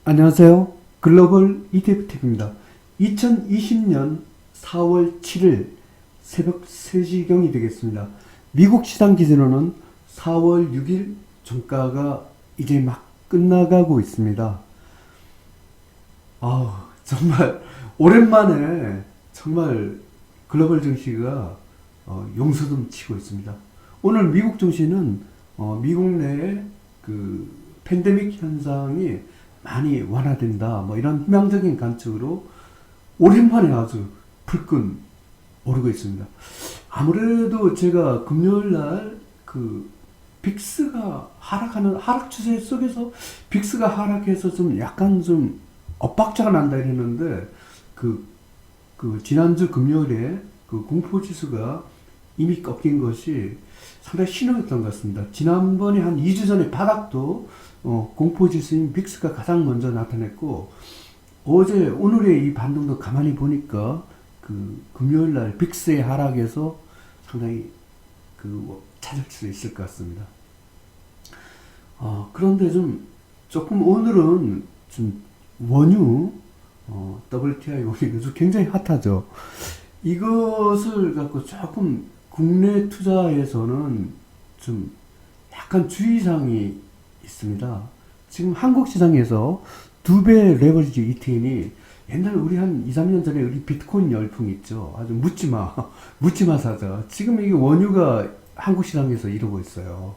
안녕하세요. 글로벌 ETFT입니다. 2020년 4월 7일 새벽 3시경이 되겠습니다. 미국 시장 기준으로는 4월 6일 종가가 이제 막 끝나가고 있습니다. 정말 오랜만에 정말 글로벌 증시가 용서좀 치고 있습니다. 오늘 미국 증시는 미국 내에 그 팬데믹 현상이 많이 완화된다, 뭐 이런 희망적인 관측으로 오랜만에 아주 불끈 오르고 있습니다. 아무래도 제가 금요일 날 그 빅스가 하락하는 하락 추세 속에서 빅스가 하락해서 좀 약간 좀 엇박자가 난다 이랬는데 그 지난주 금요일에 그 공포 지수가 이미 꺾인 것이 상당히 신호였던 것 같습니다. 지난번에 한 2주 전에 바닥도 공포지수인 빅스가 가장 먼저 나타냈고, 오늘의 이 반등도 가만히 보니까 그 금요일날 빅스의 하락에서 상당히 찾을 수 있을 것 같습니다. 그런데 조금 오늘은 좀 원유, WTI 원유가 굉장히 핫하죠. 이것을 갖고 조금 국내 투자에서는 좀 약간 주의사항이 있습니다. 지금 한국 시장에서 2배 레버리지 ETN이 옛날 우리 한 2, 3년 전에 우리 비트코인 열풍 있죠. 아주 묻지마 사자. 지금 이게 원유가 한국 시장에서 이러고 있어요.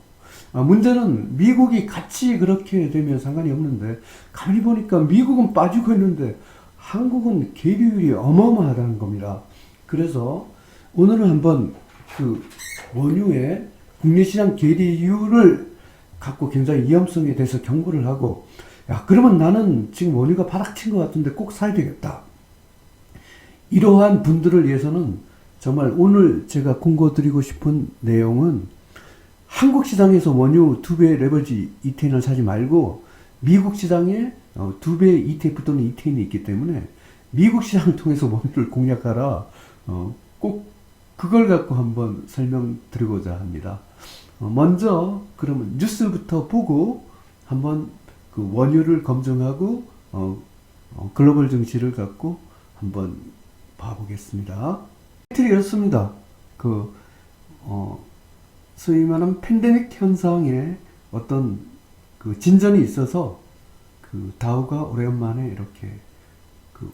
문제는 미국이 같이 그렇게 되면 상관이 없는데, 가만히 보니까 미국은 빠지고 있는데 한국은 계류율이 어마어마하다는 겁니다. 그래서 오늘은 한번 그 원유의 국내 시장 계리율을 갖고 굉장히 위험성에 대해서 경고를 하고, 그러면 나는 지금 원유가 바닥친 것 같은데 꼭 사야 되겠다, 이러한 분들을 위해서는 정말 오늘 제가 공고드리고 싶은 내용은, 한국 시장에서 원유 2배 레버리지 ETN을 사지 말고 미국 시장에 2배 ETF 또는 ETN이 있기 때문에 미국 시장을 통해서 원유를 공략하라, 꼭 그걸 갖고 한번 설명드리고자 합니다. 먼저 그러면 뉴스부터 보고 한번 그 원유를 검증하고 글로벌 증시를 갖고 한번 봐보겠습니다. 타이틀이 이렇습니다. 소위 말하는 팬데믹 현상에 어떤 그 진전이 있어서 그 다우가 오랜만에 이렇게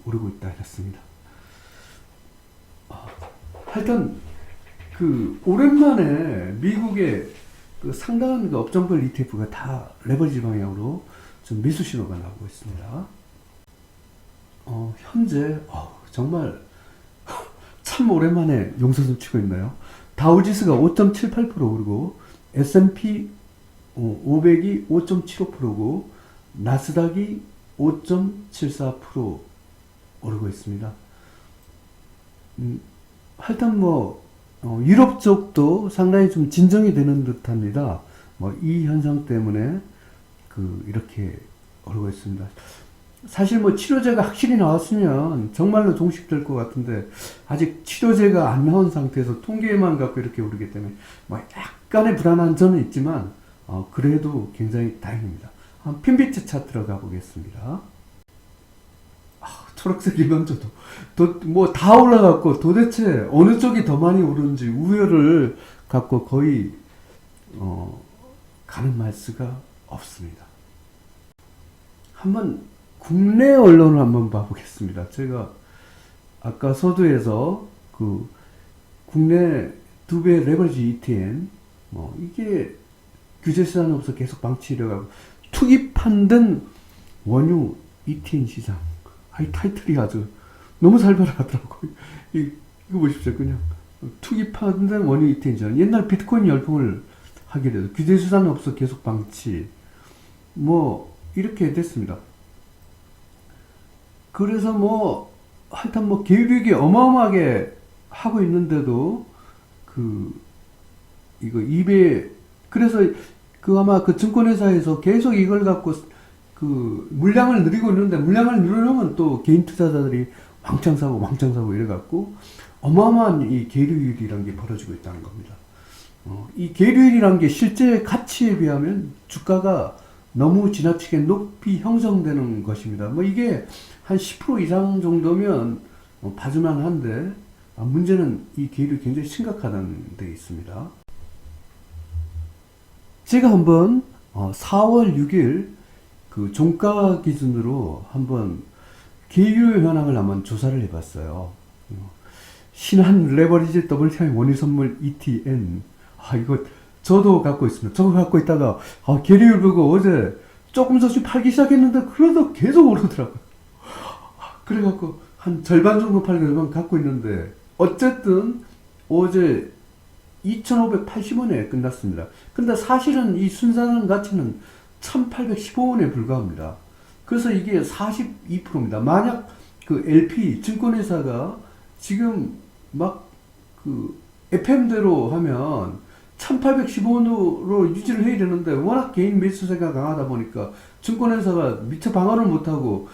오르고 있다 이랬습니다. 하여튼 오랜만에 미국의 상당한 업종별 ETF가 다 레버리지 방향으로 좀 매수 신호가 나오고 있습니다. 현재 정말 참 오랜만에 용서좀 치고 있나요? 다우지수가 5.78% 오르고 S&P 500이 5.75%고 나스닥이 5.74% 오르고 있습니다. 하여튼 유럽 쪽도 상당히 좀 진정이 되는 듯합니다. 이 현상 때문에 이렇게 오르고 있습니다. 사실 치료제가 확실히 나왔으면 정말로 종식될 것 같은데, 아직 치료제가 안 나온 상태에서 통계만 갖고 이렇게 오르기 때문에 약간의 불안한 점은 있지만 그래도 굉장히 다행입니다. 핀비트 차트 들어가 보겠습니다. 초록색 일반조도 다 올라갔고 도대체 어느 쪽이 더 많이 오르는지 우열을 갖고 거의 가늠할 수가 없습니다. 한번 국내 언론을 한번 봐보겠습니다. 제가 아까 서두에서 국내 2배 레버리지 ETN 이게 규제수단으로서 계속 방치되어가고 투입한든 원유 ETN 시장, 타이틀이 아주 너무 살벌하더라고요. 이거 보십시오. 그냥 투입하는 원유 ETN 시장. 옛날 비트코인 열풍을 하게 돼서 규제수단 없어 계속 방치, 이렇게 됐습니다. 그래서 하여튼 계획이 어마어마하게 하고 있는데도 이거 2배, 그래서 아마 증권회사에서 계속 이걸 갖고 물량을 늘리고 있는데, 물량을 늘리려면 또 개인 투자자들이 왕창 사고 이래갖고 어마어마한 이 계류율이라는 게 벌어지고 있다는 겁니다. 이 계류율이라는 게 실제 가치에 비하면 주가가 너무 지나치게 높이 형성되는 것입니다. 뭐 이게 한 10% 이상 정도면 봐줄만 한데, 문제는 이 계율이 굉장히 심각하다는 데 있습니다. 제가 한번 4월 6일 그 종가 기준으로 한번 계율 현황을 한번 조사를 해봤어요. 신한 레버리지 WTI 원유 선물 ETN. 이거 저도 갖고 있습니다. 저거 갖고 있다가 계율 보고 어제 조금씩 팔기 시작했는데 그래도 계속 오르더라고요. 그래갖고 한 절반 정도 팔고 절반 갖고 있는데, 어쨌든 어제 2,580원에 끝났습니다. 근데 사실은 이 순산한 가치는 1,815원에 불과합니다. 그래서 이게 42%입니다. 만약 그 LP 증권회사가 지금 막 그 FM대로 하면 1,815원으로 유지를 해야 되는데, 워낙 개인 매수세가 강하다 보니까 증권회사가 미처 방어를 못하고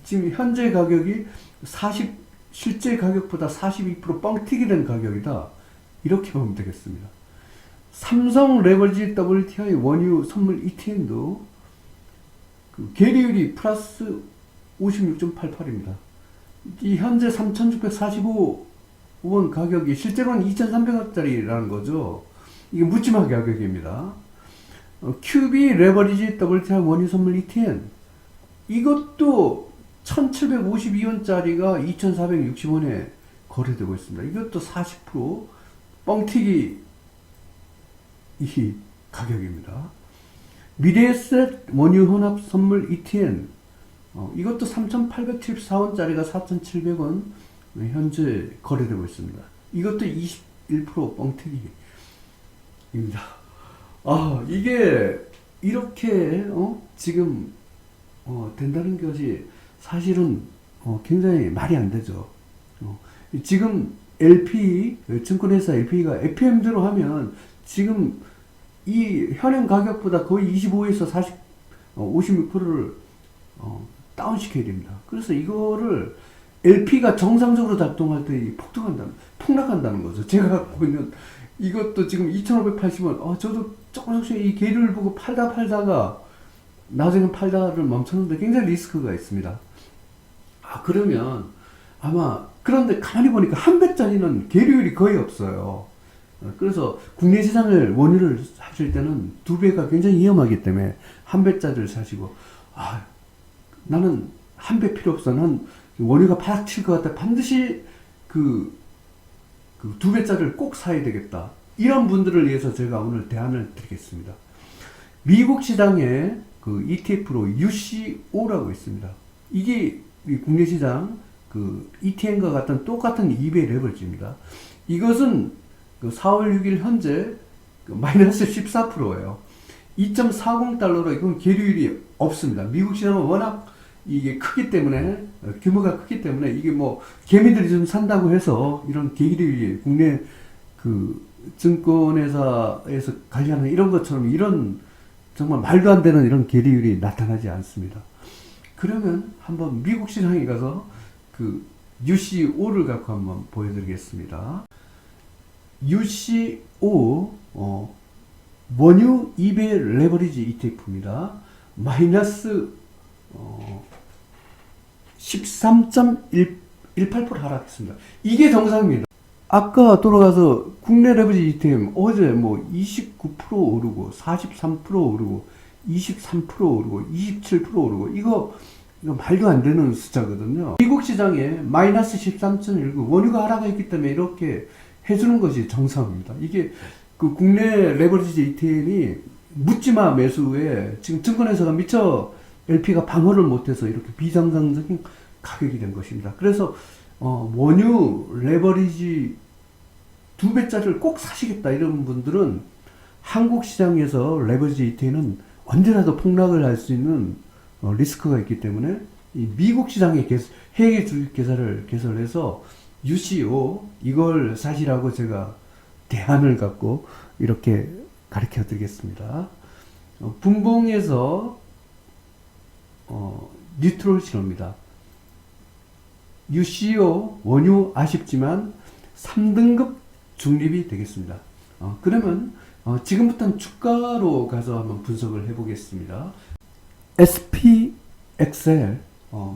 지금 현재 가격이 실제 가격보다 42% 뻥튀기 된 가격이다, 이렇게 보면 되겠습니다. 삼성 레버리지 WTI 원유 선물 ETN도 그 계리율이 플러스 56.88입니다. 이 현재 3,645원 가격이 실제로는 2,300원짜리라는 거죠. 이게 묻지마 가격입니다. QB 레버리지 WTI 원유 선물 ETN, 이것도 1,752원짜리가 2,460원에 거래되고 있습니다. 이것도 40% 뻥튀기 이 가격입니다. 미래에셋 원유 혼합 선물 ETN, 이것도 3,874원짜리가 4,700원 현재 거래되고 있습니다. 이것도 21% 뻥튀기입니다. 이게 이렇게 지금 된다는 것이 사실은 굉장히 말이 안 되죠. 지금 LP 증권회사 LP가 FM대로 하면 지금 이 현행 가격보다 거의 25에서 56%를 다운시켜야 됩니다. 그래서 이거를 LP가 정상적으로 작동할 때 폭락한다는 거죠. 제가 갖고 있는 이것도 지금 2,580원, 저도 조금씩 이 계류를 보고 팔다가 나중에 팔다를 멈췄는데 굉장히 리스크가 있습니다. 그러면 그런데 가만히 보니까 한 배짜리는 계류율이 거의 없어요. 그래서 국내 시장을 원유를 사실 때는 2배가 굉장히 위험하기 때문에 한 배짜리를 사시고, 나는 한 배 필요 없어. 난 원유가 바닥 칠 것 같아. 반드시 그 2배짜리를 꼭 사야 되겠다. 이런 분들을 위해서 제가 오늘 대안을 드리겠습니다. 미국 시장에 그 ETF로 UCO라고 있습니다. 이게 국내 시장 그 ETN과 같은 똑같은 2배 레버리지입니다. 이것은 그 4월 6일 현재 그 마이너스 14%예요. 2.40달러로 이건 계류율이 없습니다. 미국 시장은 워낙 이게 크기 때문에, 규모가 크기 때문에, 이게 뭐 개미들이 좀 산다고 해서 이런 계류율이 국내 그 증권회사에서 관리하는 이런 것처럼 이런 정말 말도 안 되는 이런 계류율이 나타나지 않습니다. 그러면 한번 미국 시장에 가서 그 UCO를 갖고 한번 보여드리겠습니다. UCO 원유 2배 레버리지 ETF입니다. 마이너스 13.18% 하락했습니다. 이게 정상입니다. 아까 돌아가서 국내 레버리지 ETF 어제 뭐 29% 오르고 43% 오르고 23% 오르고 27% 오르고 이거 말도 안 되는 숫자거든요. 미국 시장에 마이너스 13.19 원유가 하락했기 때문에 이렇게 해주는 것이 정상입니다. 이게 그 국내 레버리지 ETN이 묻지마 매수에 지금 증권회사가 미처 LP가 방어를 못해서 이렇게 비정상적인 가격이 된 것입니다. 그래서 원유 레버리지 2배짜리를 꼭 사시겠다 이런 분들은 한국 시장에서 레버리지 ETN은 언제라도 폭락을 할 수 있는 리스크가 있기 때문에 이 미국 시장에 해외 주식 계좌를 개설해서 UCO 이걸 사시라고 제가 대안을 갖고 이렇게 가르쳐 드리겠습니다. 분봉에서 뉴트럴 신호입니다. UCO 원유 아쉽지만 3등급 중립이 되겠습니다. 그러면 지금부터는 주가로 가서 한번 분석을 해보겠습니다. SPXL,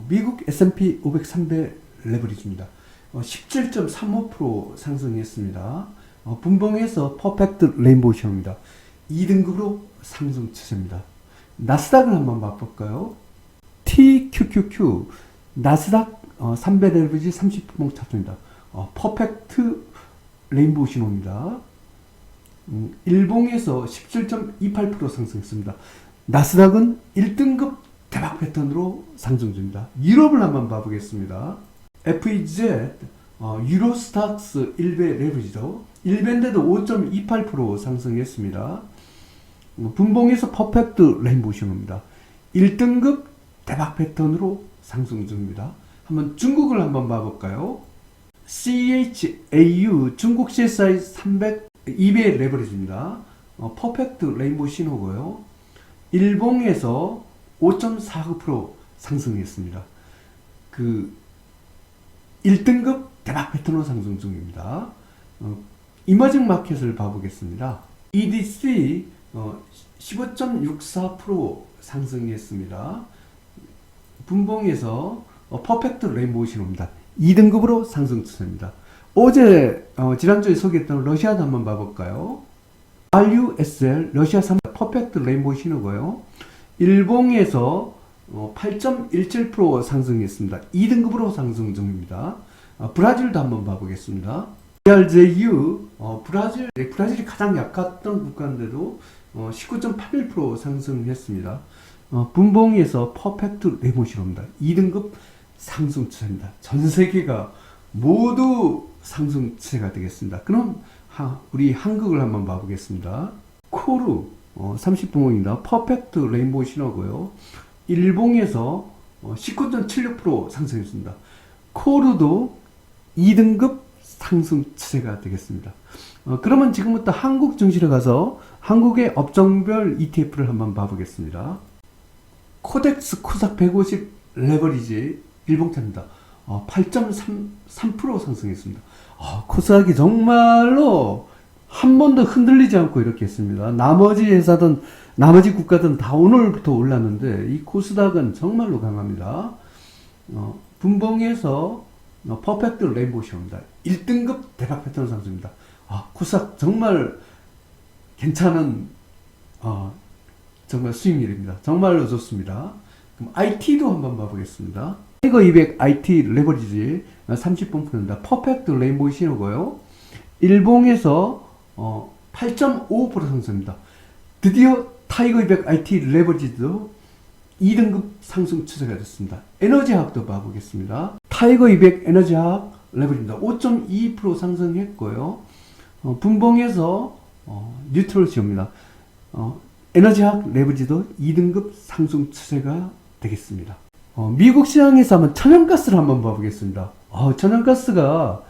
미국 S&P 500 300 레버리지입니다. 17.35% 상승했습니다. 분봉에서 퍼펙트 레인보우션입니다. 2등급으로 상승 추세입니다. 나스닥을 한번 봐볼까요? TQQQ, 나스닥 300 레버리지 30분봉 차트입니다. 퍼펙트 레인보우 신호입니다. 일봉에서 17.28% 상승했습니다. 나스닥은 1등급 대박 패턴으로 상승 중입니다. 유럽을 한번 봐보겠습니다. FEZ 유로스탁스 1배 레버리지도 1배인데도 5.28% 상승했습니다. 분봉에서 퍼펙트 레인보우 신호입니다. 1등급 대박 패턴으로 상승 중입니다. 한번 중국을 한번 봐볼까요? CHAU 중국 CSI 300 2배 레버리지입니다. 퍼펙트 레인보우 신호고요. 일봉에서 5.49% 상승했습니다. 1등급 대박 패턴으로 상승 중입니다. 이머징 마켓을 봐보겠습니다. EDC 15.64% 상승했습니다. 분봉에서 퍼펙트 레인보우 신호입니다. 2등급으로 상승 추세입니다. 어제 지난주에 소개했던 러시아도 한번 봐볼까요? RUSL 러시아 300 퍼펙트 레인보우 신호고요. 일봉에서 8.17% 상승했습니다. 2등급으로 상승 중입니다. 브라질도 한번 봐보겠습니다. BRJU 브라질이 가장 약했던 국가인데도 19.81% 상승했습니다. 분봉에서 퍼펙트 레인보우 신호입니다. 2등급 상승 추세입니다. 전 세계가 모두 상승 추세가 되겠습니다. 그럼 우리 한국을 한번 봐보겠습니다. 코르 30분봉입니다. 퍼펙트 레인보우 신호고요. 일봉에서 19.76% 상승했습니다. 코르도 2등급 상승 추세가 되겠습니다. 그러면 지금부터 한국 증시로 가서 한국의 업종별 ETF를 한번 봐보겠습니다. 코덱스 코삭 150 레버리지 일봉차입니다. 8.33% 상승했습니다. 코스닥이 정말로 한 번도 흔들리지 않고 이렇게 했습니다. 나머지 회사든 나머지 국가든 다 오늘부터 올랐는데 이 코스닥은 정말로 강합니다. 분봉에서 퍼펙트 레인보우 신호입니다. 1등급 대박 패턴 상승입니다. 코스닥 정말 괜찮은 정말 수익률입니다. 정말로 좋습니다. 그럼 IT도 한번 봐보겠습니다. 타이거 200 IT 레버리지 30분입니다. 퍼펙트 레인보우 신호고요. 일봉에서 8.55% 상승입니다. 드디어 타이거 200 IT 레버리지도 2등급 상승 추세가 됐습니다. 에너지학도 봐보겠습니다. 타이거 200 에너지학 레버리지입니다. 5.2% 상승했고요. 분봉에서 뉴트럴 시옵니다. 에너지학 레버리지도 2등급 상승 추세가 되겠습니다. 미국 시장에서 한번 천연가스를 한번 봐보겠습니다. 천연가스가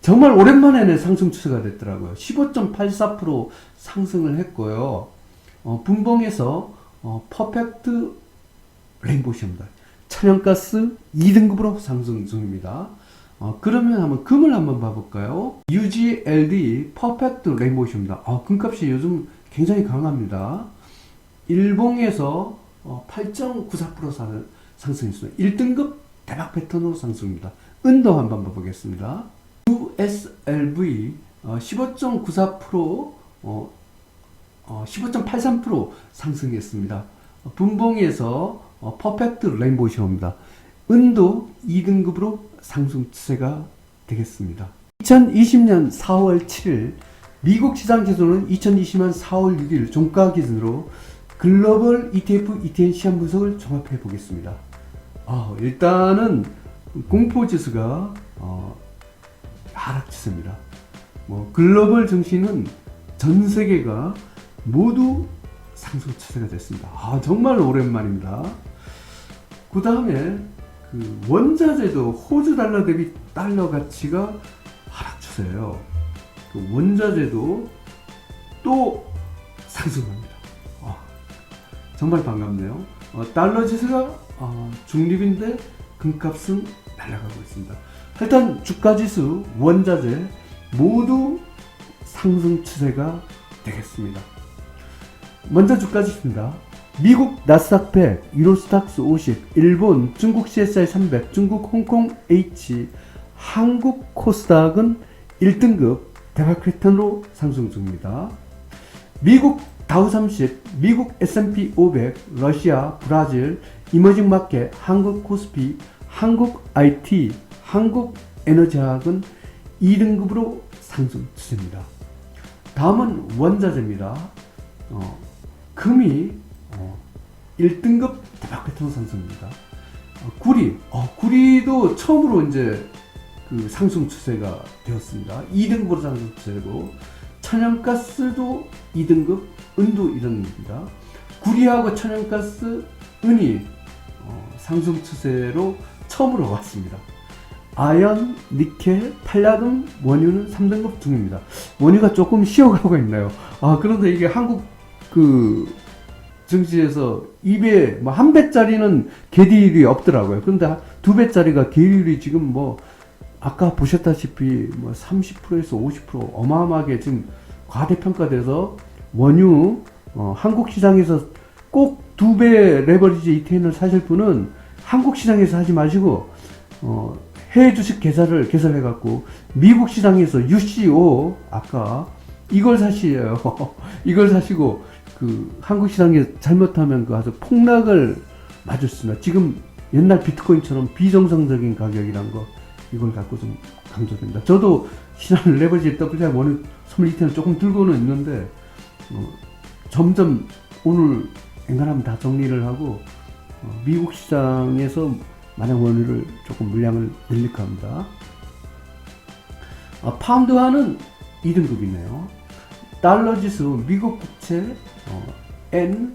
정말 오랜만에 상승 추세가 됐더라고요. 15.84% 상승을 했고요. 분봉에서 퍼펙트 레인보우 신호입니다. 천연가스 2등급으로 상승 중입니다. 그러면 한번 금을 한번 봐볼까요? UGLD 퍼펙트 레인보우 신호입니다. 금값이 요즘 굉장히 강합니다. 일봉에서 8.94% 상승했습니다. 1등급 대박 패턴으로 상승입니다. 은도 한번 봐보겠습니다. USLV 15.94% 15.83% 상승했습니다. 분봉에서 퍼펙트 레인보우 신호입니다. 은도 2등급으로 상승 추세가 되겠습니다. 2020년 4월 7일 미국 시장 지수는 2020년 4월 6일 종가 기준으로 글로벌 ETF, ETN 시장 분석을 종합해 보겠습니다. 일단은 공포지수가 하락 추세입니다. 글로벌 증시는 전 세계가 모두 상승 추세가 됐습니다. 정말 오랜만입니다. 그 다음에 원자재도 호주 달러 대비 달러 가치가 하락 추세예요. 원자재도 또 상승합니다. 정말 반갑네요. 달러 지수가 중립인데 금값은 날아가고 있습니다. 일단 주가 지수, 원자재 모두 상승 추세가 되겠습니다. 먼저 주가지수입니다. 미국 나스닥 100, 유로스탁스 50, 일본, 중국 CSI 300, 중국 홍콩 H, 한국 코스닥은 1등급 대박 패턴으로 상승 중입니다. 미국 다우 30, 미국 S&P 500, 러시아, 브라질, 이머징 마켓, 한국 코스피, 한국 IT, 한국 에너지화학은 2등급으로 상승 추세입니다. 다음은 원자재입니다. 금이 1등급 대박 패턴 상승입니다. 구리도 처음으로 이제 그 상승 추세가 되었습니다. 2등급으로 상승 추세고, 천연가스도 2등급, 은도 2등급입니다. 구리하고 천연가스, 은이 상승 추세로 처음으로 왔습니다. 아연, 니켈, 팔라듐, 원유는 3등급 중입니다. 원유가 조금 쉬어가고 있나요? 그런데 이게 한국 증시에서 2배, 뭐 1배짜리는 계리율이 없더라고요. 그런데 2배짜리가 계리율이 지금 뭐 아까 보셨다시피 뭐 30%에서 50% 어마어마하게 지금 과대평가돼서 원유 한국 시장에서 꼭 2배 레버리지 ETN을 사실 분은 한국 시장에서 하지 마시고 해외 주식 개설해 갖고 미국 시장에서 UCO 아까 이걸 사시에요. 이걸 사시고 한국 시장에 잘못하면 아주 폭락을 맞을 수나, 지금 옛날 비트코인처럼 비정상적인 가격이란 거, 이걸 갖고 좀 강조됩니다. 저도 신한 레버리지 WTI 원유 선물 ETN을 조금 들고는 있는데 점점 오늘 엔간하면 다 정리를 하고 미국 시장에서 만약 원유를 조금 물량을 늘릴까 합니다. 파운드화는 2등급이네요. 달러 지수 미국 국채 N은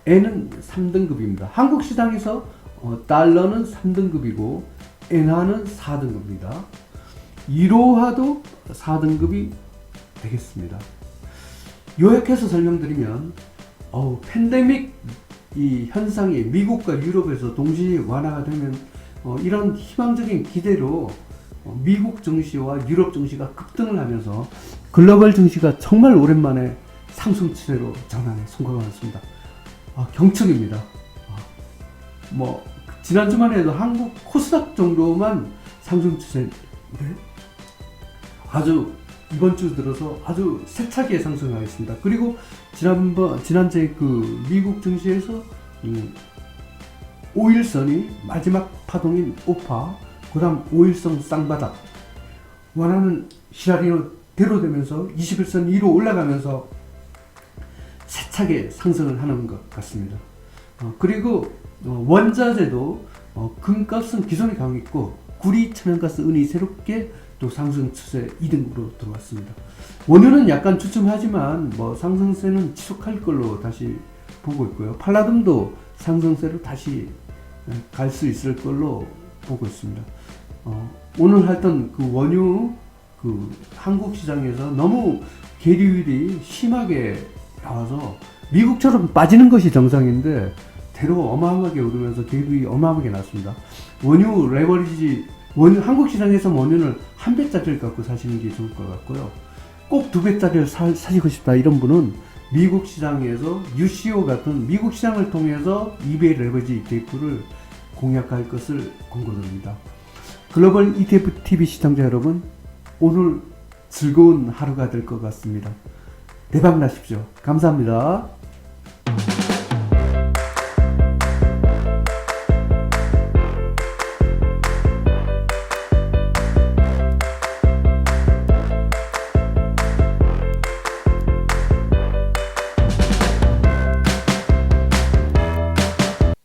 3등급입니다. 한국 시장에서 달러는 3등급이고 엔화는 4등급입니다. 유로화도 4등급이 되겠습니다. 요약해서 설명드리면 팬데믹 이 현상이 미국과 유럽에서 동시에 완화가 되면 이런 희망적인 기대로 미국 증시와 유럽 증시가 급등을 하면서 글로벌 증시가 정말 오랜만에 상승 추세로 전환에 성공하였습니다. 경축입니다. 뭐 지난주만 해도 한국 코스닥 정도만 상승 추세인데 아주 이번 주 들어서 아주 세차게 상승하겠습니다. 그리고 지난주에 미국 증시에서 5일선이 마지막 파동인 오파, 그 다음 5일선 쌍바닥, 원하는 시나리오 대로되면서 21선 위로 올라가면서 세차게 상승을 하는 것 같습니다. 그리고 원자재도 금값은 기존에 강했고 구리, 천연가스, 은이 새롭게 또 상승 추세 2등급으로 들어왔습니다. 원유는 약간 주춤하지만 뭐 상승세는 지속할 걸로 다시 보고 있고요. 팔라듐도 상승세로 다시 갈 수 있을 걸로 보고 있습니다. 오늘 했던 원유 한국 시장에서 너무 계리율이 심하게 나와서 미국처럼 빠지는 것이 정상인데 대로 어마어마하게 오르면서 계리율이 어마어마하게 났습니다. 원유 레버리지 한국 시장에서 원유를 1배짜리를 갖고 사시는 게 좋을 것 같고요. 꼭 2배짜리를 사시고 싶다 이런 분은 미국 시장에서 UCO 같은 미국 시장을 통해서 2배 레버리지 ETF를 공략할 것을 권고드립니다. 글로벌 ETF TV 시청자 여러분, 오늘 즐거운 하루가 될 것 같습니다. 대박 나십시오. 감사합니다.